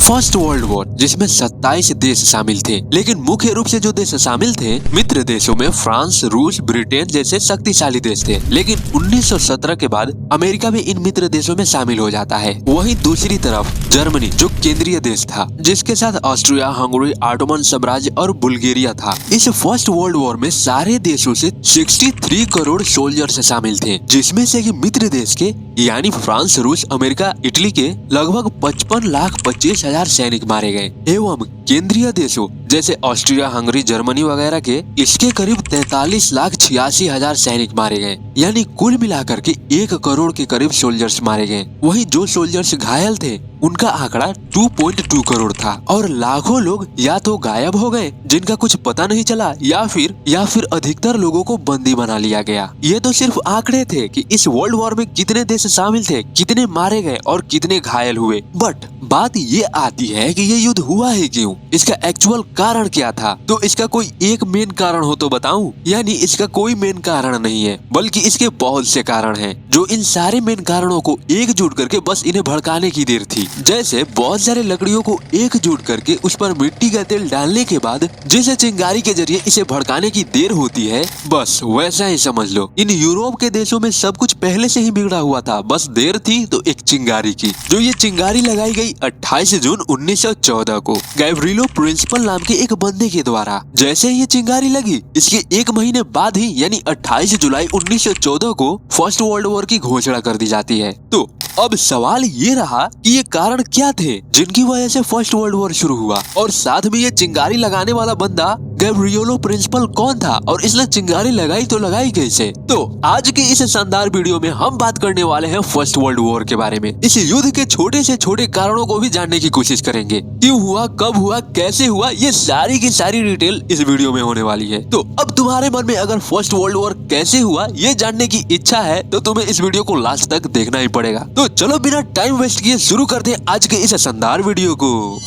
First world war, जिसमें 27 देश शामिल थे। लेकिन मुख्य रूप से जो देश शामिल थे मित्र देशों में फ्रांस, रूस, ब्रिटेन जैसे शक्तिशाली देश थे। लेकिन 1917 के बाद अमेरिका भी इन मित्र देशों में शामिल हो जाता है। वहीं दूसरी तरफ जर्मनी, जो केंद्रीय देश था, जिसके साथ ऑस्ट्रिया, हंगरी, ऑटोमन साम्राज्य और बुल्गारिया था। इस फर्स्ट वर्ल्ड वॉर में सारे देशों से 63 करोड़ सोल्जर्स शामिल थे, जिसमें से कि मित्र देश के यानी फ्रांस, रूस, अमेरिका, इटली के लगभग 55,25,000 सैनिक मारे गए एवं केंद्रीय देशों जैसे ऑस्ट्रिया, हंगरी, जर्मनी वगैरह के इसके करीब 43,86,000 सैनिक मारे गए। यानी कुल मिलाकर के 1 करोड़ के करीब सोल्जर्स मारे गए। वहीं जो सोल्जर्स घायल थे उनका आंकड़ा 2.2 करोड़ था और लाखों लोग या तो गायब हो गए जिनका कुछ पता नहीं चला या फिर अधिकतर लोगों को बंदी बना लिया गया। ये तो सिर्फ आंकड़े थे कि इस वर्ल्ड वॉर में कितने देश शामिल थे, कितने मारे गए और कितने घायल हुए। बट बात ये आती है कि ये युद्ध हुआ है क्यों, इसका एक्चुअल कारण क्या था। तो इसका कोई एक मेन कारण हो तो बताऊं? यानी इसका कोई मेन कारण नहीं है, बल्कि इसके बहुत से कारण हैं, जो इन सारे मेन कारणों को एकजुट करके बस इन्हें भड़काने की देर थी। जैसे बहुत सारे लकड़ियों को एकजुट करके उस पर मिट्टी का तेल डालने के बाद जैसे चिंगारी के जरिए इसे भड़काने की देर होती है, बस वैसा ही समझ लो। इन यूरोप के देशों में सब कुछ पहले से ही बिगड़ा हुआ था, बस देर थी तो एक चिंगारी की। जो ये चिंगारी लगाई गई 28 जून 1914 को गैब्रिलो प्रिंसिपल नाम के एक बंदे के द्वारा। जैसे ये चिंगारी लगी, इसके 1 महीने बाद ही यानी 28 जुलाई 1914 को फर्स्ट वर्ल्ड वॉर की घोषणा कर दी जाती है। तो अब सवाल ये रहा कि ये कारण क्या थे जिनकी वजह से फर्स्ट वर्ल्ड वॉर शुरू हुआ, और साथ में ये चिंगारी लगाने वाला बंदा गैब्रिलो प्रिंसिपल कौन था और इसने चिंगारी लगाई तो लगाई कैसे। तो आज के इस शानदार वीडियो में हम बात करने वाले हैं फर्स्ट वर्ल्ड वॉर के बारे में। इस युद्ध के छोटे से छोटे कारणों को भी जानने की कोशिश करेंगे। क्यों हुआ, कब हुआ, कैसे हुआ, ये सारी की सारी डिटेल इस वीडियो में होने वाली है। तो अब तुम्हारे मन में अगर फर्स्ट वर्ल्ड वॉर कैसे हुआ ये जानने की इच्छा है तो तुम्हें इस वीडियो को लास्ट तक देखना ही पड़ेगा। तो चलो बिना टाइम वेस्ट किए शुरू करते हैं आज के इस शानदार वीडियो को।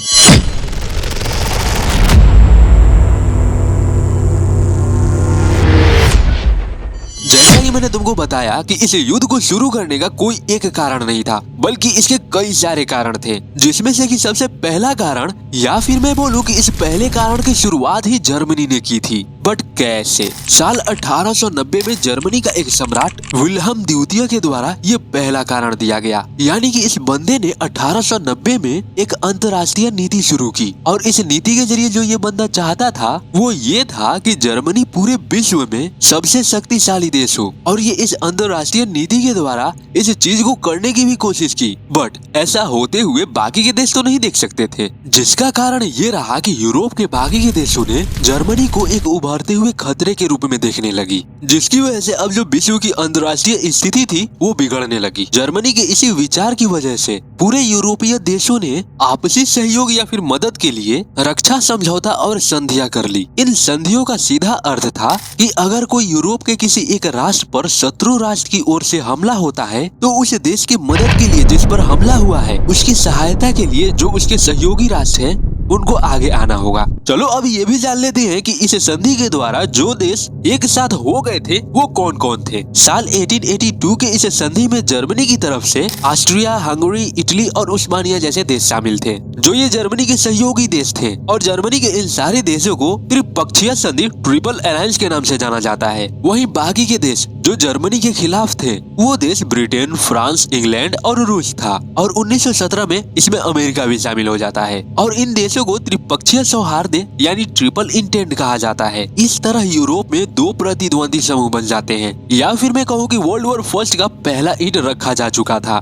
जैसा कि मैंने तुमको बताया कि इस युद्ध को शुरू करने का कोई एक कारण नहीं था, बल्कि इसके कई सारे कारण थे, जिसमें से कि सबसे पहला कारण, या फिर मैं बोलूं कि इस पहले कारण की शुरुआत ही जर्मनी ने की थी। बट कैसे? साल 1890 में जर्मनी का एक सम्राट विल्हेम द्वितीय के द्वारा ये पहला कारण दिया गया। यानी कि इस बंदे ने 1890 में एक अंतर्राष्ट्रीय नीति शुरू की, और इस नीति के जरिए जो ये बंदा चाहता था वो ये था कि जर्मनी पूरे विश्व में सबसे शक्तिशाली देश हो, और ये इस अंतर्राष्ट्रीय नीति के द्वारा इस चीज को करने की भी कोशिश की। बट ऐसा होते हुए बाकी के देश तो नहीं देख सकते थे, जिसका कारण ये रहा कि यूरोप के बाकी के देशों ने जर्मनी को एक उभरते हुए खतरे के रूप में देखने लगी, जिसकी वजह से अब जो विश्व की अंतर्राष्ट्रीय स्थिति थी वो बिगड़ने लगी। जर्मनी के इसी विचार की वजह से पूरे यूरोपीय देशों ने आपसी सहयोग या फिर मदद के लिए रक्षा समझौता और संधियां कर ली। इन संधियों का सीधा अर्थ था कि अगर कोई यूरोप के किसी एक राष्ट्र पर शत्रु राष्ट्र की ओर से हमला होता है तो उस देश की मदद के लिए जिस पर हमला हुआ है उसकी सहायता के लिए जो उसके सहयोगी राष्ट्र हैं उनको आगे आना होगा। चलो अब ये भी जान लेते हैं कि इस संधि के द्वारा जो देश एक साथ हो गए थे वो कौन कौन थे। साल 1882 के इस संधि में जर्मनी की तरफ से ऑस्ट्रिया, हंगरी, इटली और उस्मानिया जैसे देश शामिल थे, जो ये जर्मनी के सहयोगी देश थे। और जर्मनी के इन सारे देशों को त्रिपक्षीय संधि, ट्रिपल अलायंस के नाम से जाना जाता है। वहीं बाकी के देश जो जर्मनी के खिलाफ थे वो देश ब्रिटेन, फ्रांस, इंग्लैंड और रूस था। और 1917 में इसमें अमेरिका भी शामिल हो जाता है, और इन देशों को त्रिपक्षीय सौहार्द यानी ट्रिपल इंटेंट कहा जाता है। इस तरह यूरोप में 2 प्रतिद्वंदी समूह बन जाते हैं, या फिर मैं कहूँ कि वर्ल्ड वॉर फर्स्ट का पहला ईंट रखा जा चुका था।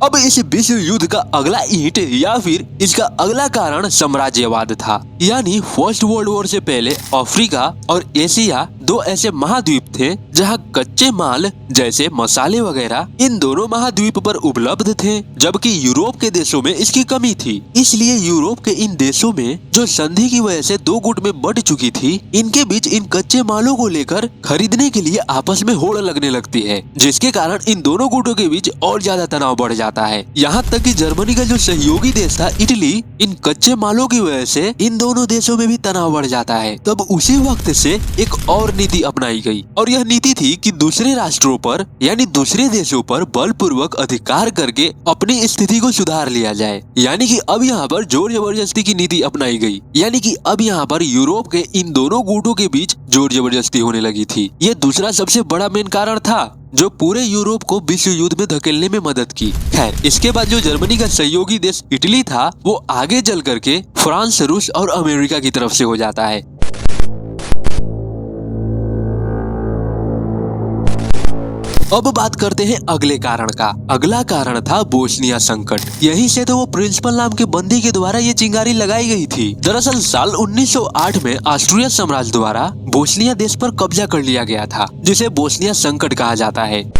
अब इस विश्व युद्ध का अगला ईंट या फिर इसका अगला कारण साम्राज्यवाद था। यानी फर्स्ट वर्ल्ड वॉर से पहले अफ्रीका और एशिया 2 ऐसे महाद्वीप थे जहां कच्चे माल जैसे मसाले वगैरह इन दोनों महाद्वीप पर उपलब्ध थे, जबकि यूरोप के देशों में इसकी कमी थी। इसलिए यूरोप के इन देशों में जो संधि की वजह से 2 गुट में बंट चुकी थी, इनके बीच इन कच्चे मालों को लेकर खरीदने के लिए आपस में होड़ लगने लगती है, जिसके कारण इन दोनों गुटों के बीच और ज्यादा तनाव बढ़ जाता है। यहाँ तक कि जर्मनी का जो सहयोगी देश था इटली, इन कच्चे मालों की वजह से इन दोनों देशों में भी तनाव बढ़ जाता है। तब उसी वक्त से एक और नीति अपनाई गई और यह नीति थी कि दूसरे राष्ट्रों पर यानी दूसरे देशों पर बलपूर्वक अधिकार करके अपनी स्थिति को सुधार लिया जाए। यानी कि अब यहाँ पर जोर जबरदस्ती की नीति अपनाई गई। यानी कि अब यहाँ पर यूरोप के इन दोनों गुटों के बीच जोर जबरदस्ती होने लगी थी। ये दूसरा सबसे बड़ा मेन कारण था जो पूरे यूरोप को विश्व युद्ध में धकेलने में मदद की। खैर, इसके बाद जो जर्मनी का सहयोगी देश इटली था वो आगे चल करके फ्रांस, रूस और अमेरिका की तरफ से हो जाता है। अब बात करते हैं अगले कारण का। अगला कारण था बोस्निया संकट। यहीं से तो वो प्रिंसिपल नाम के बंदी के द्वारा ये चिंगारी लगाई गई थी। दरअसल साल 1908 में ऑस्ट्रिया साम्राज्य द्वारा बोस्निया देश पर कब्जा कर लिया गया था, जिसे बोस्निया संकट कहा जाता है।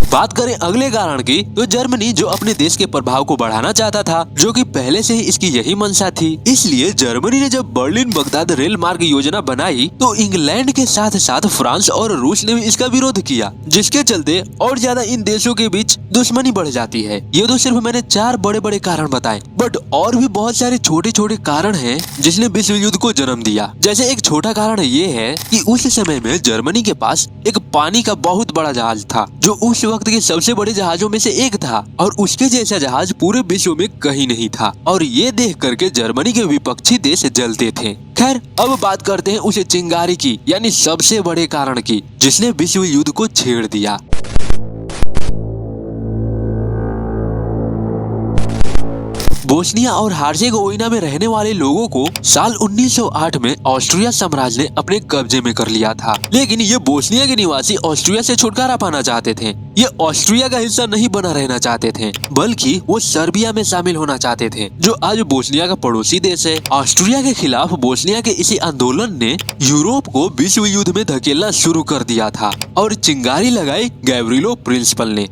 बात करें अगले कारण की, तो जर्मनी जो अपने देश के प्रभाव को बढ़ाना चाहता था, जो कि पहले से ही इसकी यही मंशा थी। इसलिए जर्मनी ने जब बर्लिन बगदाद रेल मार्ग योजना बनाई तो इंग्लैंड के साथ साथ फ्रांस और रूस ने भी इसका विरोध किया, जिसके चलते और ज्यादा इन देशों के बीच दुश्मनी बढ़ जाती है। ये तो सिर्फ मैंने 4 बड़े बड़े कारण बताए, बट और भी बहुत सारे छोटे छोटे कारण हैं जिसने विश्व युद्ध को जन्म दिया। जैसे एक छोटा कारण ये है कि उस समय में जर्मनी के पास एक पानी का बहुत बड़ा जहाज था, जो उस वक्त के सबसे बड़े जहाजों में से एक था और उसके जैसा जहाज पूरे विश्व में कहीं नहीं था। और ये देख करके जर्मनी के विपक्षी देश जलते थे। खैर, अब बात करते हैं उसे चिंगारी की, यानी सबसे बड़े कारण की, जिसने विश्व युद्ध को छेड़ दिया। बोस्निया और हर्जेगोविना में रहने वाले लोगों को साल 1908 में ऑस्ट्रिया साम्राज्य ने अपने कब्जे में कर लिया था। लेकिन ये बोस्निया के निवासी ऑस्ट्रिया से छुटकारा पाना चाहते थे। ये ऑस्ट्रिया का हिस्सा नहीं बना रहना चाहते थे, बल्कि वो सर्बिया में शामिल होना चाहते थे, जो आज बोस्निया का पड़ोसी देश है। ऑस्ट्रिया के खिलाफ बोस्निया के इसी आंदोलन ने यूरोप को विश्व युद्ध में धकेलना शुरू कर दिया था और चिंगारी लगाई गैव्रिलो प्रिंसिपल ने।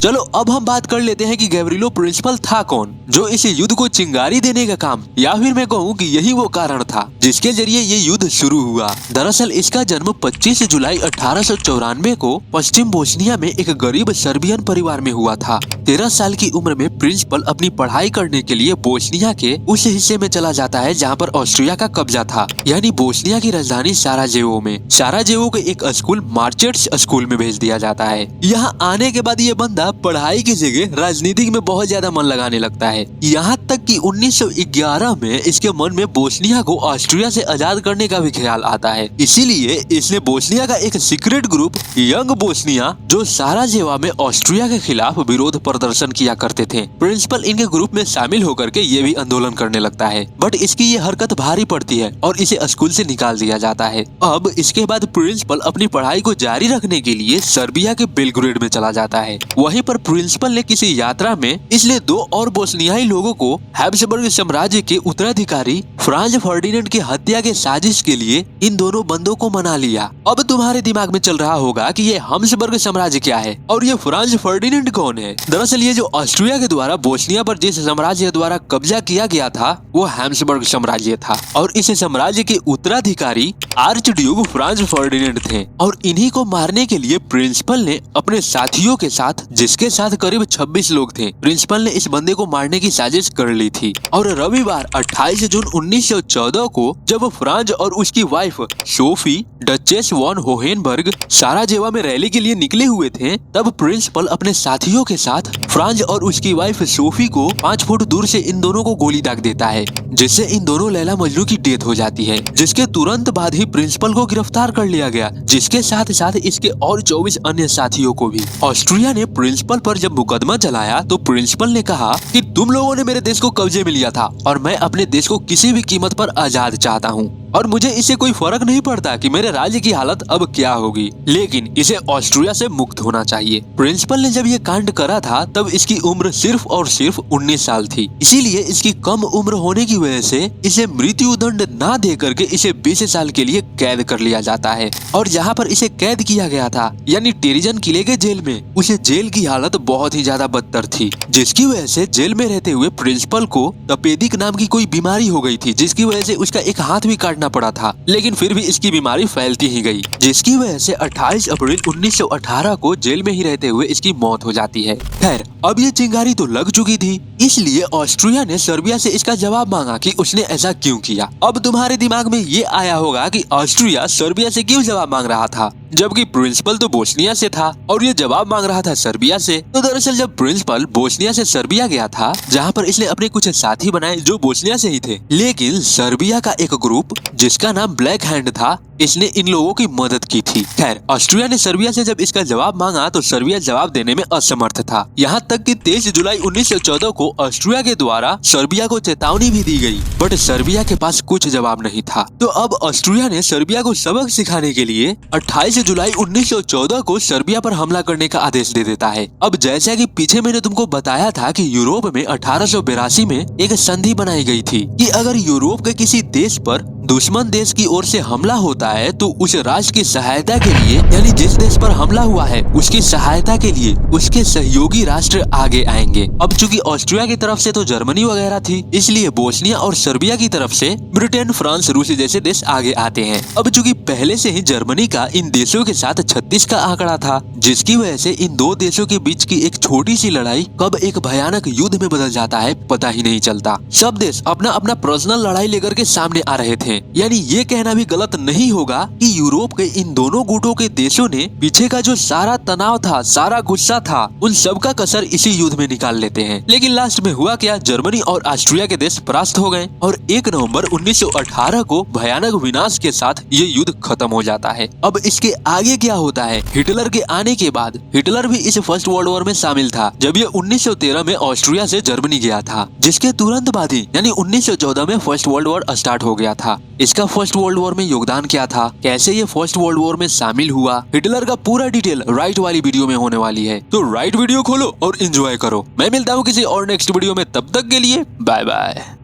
चलो अब हम बात कर लेते हैं कि गैव्रिलो प्रिंसिपल था कौन, जो इस युद्ध को चिंगारी देने का काम, या फिर मैं कहूँ कि यही वो कारण था जिसके जरिए ये युद्ध शुरू हुआ। दरअसल इसका जन्म 25 जुलाई 1894 को पश्चिम बोस्निया में एक गरीब सर्बियन परिवार में हुआ था। 13 साल की उम्र में प्रिंसिपल अपनी पढ़ाई करने के लिए बोस्निया के उस हिस्से में चला जाता है जहाँ पर ऑस्ट्रिया का कब्जा था, यानी बोस्निया की राजधानी साराजेवो में। साराजेवो के एक स्कूल मार्चेट्स स्कूल में भेज दिया जाता है। यहाँ आने के बाद ये बंदा पढ़ाई की जगह राजनीति में बहुत ज्यादा मन लगाने लगता है। यहाँ तक कि 1911 में इसके मन में बोस्निया को ऑस्ट्रिया से आजाद करने का भी ख्याल आता है। इसीलिए इसने बोस्निया का एक सीक्रेट ग्रुप यंग बोस्निया, जो साराजेवो में ऑस्ट्रिया के खिलाफ विरोध प्रदर्शन किया करते थे, प्रिंसिपल इनके ग्रुप में शामिल होकर के ये भी आंदोलन करने लगता है। बट इसकी ये हरकत भारी पड़ती है और इसे स्कूल से निकाल दिया जाता है। अब इसके बाद प्रिंसिपल अपनी पढ़ाई को जारी रखने के लिए सर्बिया के बेलग्रेड में चला जाता है। वहीं पर प्रिंसिपल ने किसी यात्रा में इसलिए 2 और बोस्नियाई लोगों को हैब्सबर्ग साम्राज्य के उत्तराधिकारी फ्रांज फर्डिनेंड की हत्या के साजिश के लिए इन दोनों बंदों को मना लिया। अब तुम्हारे दिमाग में चल रहा होगा कि ये हैब्सबर्ग साम्राज्य क्या है और ये फ्रांज फर्डिनेंड कौन है। दरअसल ये जो ऑस्ट्रिया के द्वारा बोस्निया पर जिस साम्राज्य द्वारा कब्जा किया गया था वो हैब्सबर्ग साम्राज्य था और इस साम्राज्य के उत्तराधिकारी आर्च ड्यूक फ्रांज फर्डिनेंड थे। और इन्हीं को मारने के लिए प्रिंसिपल ने अपने साथियों के साथ, जिसके साथ करीब 26 लोग थे, प्रिंसिपल ने इस बंदे को मारने की साजिश कर ली थी। और रविवार 28 जून 1914 को जब फ्रांज और उसकी wife Sophie duchess von Hohenberg Sarajevo में रैली के लिए निकले हुए थे, तब प्रिंसिपल अपने साथियों के साथ फ्रांज और उसकी वाइफ सोफी को 5 फुट दूर से इन दोनों को गोली दाग देता है, जिससे इन दोनों लैला मजनू की डेथ हो जाती है। जिसके तुरंत बाद ही प्रिंसिपल को गिरफ्तार कर लिया गया, जिसके साथ साथ इसके और 24 अन्य साथियों को भी। ऑस्ट्रिया ने प्रिंसिपल पर जब मुकदमा चलाया तो प्रिंसिपल ने कहा कि तुम लोगों ने मेरे देश को कब्जे में लिया था और मैं अपने देश को किसी भी कीमत पर आजाद चाहता हूँ और मुझे इससे कोई फर्क नहीं पड़ता कि मेरे राज्य की हालत अब क्या होगी, लेकिन इसे ऑस्ट्रिया से मुक्त होना चाहिए। प्रिंसिपल ने जब ये कांड करा था तब इसकी उम्र सिर्फ और सिर्फ 19 साल थी। इसीलिए इसकी कम उम्र होने की वजह से इसे मृत्यु दंड ना दे करके इसे 20 साल के लिए कैद कर लिया जाता है। और जहाँ पर इसे कैद किया गया था यानी टेरिजन किले के जेल में, उसे जेल की हालत बहुत ही ज्यादा बदतर थी, जिसकी वजह से जेल में रहते हुए प्रिंसिपल को तपेदिक नाम की कोई बीमारी हो गई थी, जिसकी वजह से उसका एक हाथ भी काटने करना पड़ा था, लेकिन फिर भी इसकी बीमारी फैलती ही गई, जिसकी वजह से 28 अप्रैल 1918 को जेल में ही रहते हुए इसकी मौत हो जाती है। खैर, अब ये चिंगारी तो लग चुकी थी, इसलिए ऑस्ट्रिया ने सर्बिया से इसका जवाब मांगा कि उसने ऐसा क्यों किया। अब तुम्हारे दिमाग में ये आया होगा कि ऑस्ट्रिया सर्बिया से क्यों जवाब मांग रहा था, जबकि प्रिंसिपल तो बोस्निया से था और ये जवाब मांग रहा था सर्बिया से। तो दरअसल जब प्रिंसिपल बोस्निया से सर्बिया गया था, जहाँ पर इसने अपने कुछ साथी बनाए जो बोस्निया से ही थे, लेकिन सर्बिया का एक ग्रुप जिसका नाम ब्लैक हैंड था, इसने इन लोगों की मदद की थी। खैर, ऑस्ट्रिया ने सर्बिया से जब इसका जवाब मांगा तो सर्बिया जवाब देने में असमर्थ था। यहाँ तक कि 23 जुलाई 1914 को ऑस्ट्रिया के द्वारा सर्बिया को चेतावनी भी दी गई, बट सर्बिया के पास कुछ जवाब नहीं था। तो अब ऑस्ट्रिया ने सर्बिया को सबक सिखाने के लिए 28 जुलाई 1914 को सर्बिया पर हमला करने का आदेश दे देता है। अब जैसा कि पीछे मैंने तुमको बताया था कि यूरोप में 1882 में एक संधि बनाई गई थी कि अगर यूरोप के किसी देश पर दुश्मन देश की ओर से हमला होता है तो उस राष्ट्र की सहायता के लिए, यानी जिस देश पर हमला हुआ है उसकी सहायता के लिए उसके सहयोगी राष्ट्र आगे आएंगे। अब चूंकि ऑस्ट्रिया की तरफ से तो जर्मनी वगैरह थी, इसलिए बोस्निया और सर्बिया की तरफ से ब्रिटेन, फ्रांस, रूस जैसे देश आगे आते हैं। अब चूंकि पहले से ही जर्मनी का इन देशों के साथ 36 का आंकड़ा था, जिसकी वजह से इन दो देशों के बीच की एक छोटी सी लड़ाई कब एक भयानक युद्ध में बदल जाता है पता ही नहीं चलता। सब देश अपना अपना पर्सनल लड़ाई लेकर के सामने आ रहे थे। यानी ये कहना भी गलत नहीं होगा कि यूरोप के इन दोनों गुटों के देशों ने पीछे का जो सारा तनाव था, सारा गुस्सा था, उन सब का कसर इसी युद्ध में निकाल लेते हैं। लेकिन लास्ट में हुआ क्या, जर्मनी और ऑस्ट्रिया के देश परास्त हो गए और 1 नवंबर 1918 को भयानक विनाश के साथ ये युद्ध खत्म हो जाता है। अब इसके आगे क्या होता है, हिटलर के आने के बाद हिटलर भी इस फर्स्ट वर्ल्ड वॉर में शामिल था, जब ये 1913 में ऑस्ट्रिया से जर्मनी गया था, जिसके तुरंत बाद ही यानी 1914 में फर्स्ट वर्ल्ड वॉर स्टार्ट हो गया था। इसका फर्स्ट वर्ल्ड वॉर में योगदान क्या था, कैसे ये फर्स्ट वर्ल्ड वॉर में शामिल हुआ, हिटलर का पूरा डिटेल राइट वाली वीडियो में होने वाली है। तो राइट वीडियो खोलो और एंजॉय करो। मैं मिलता हूँ किसी और नेक्स्ट वीडियो में, तब तक के लिए बाय बाय।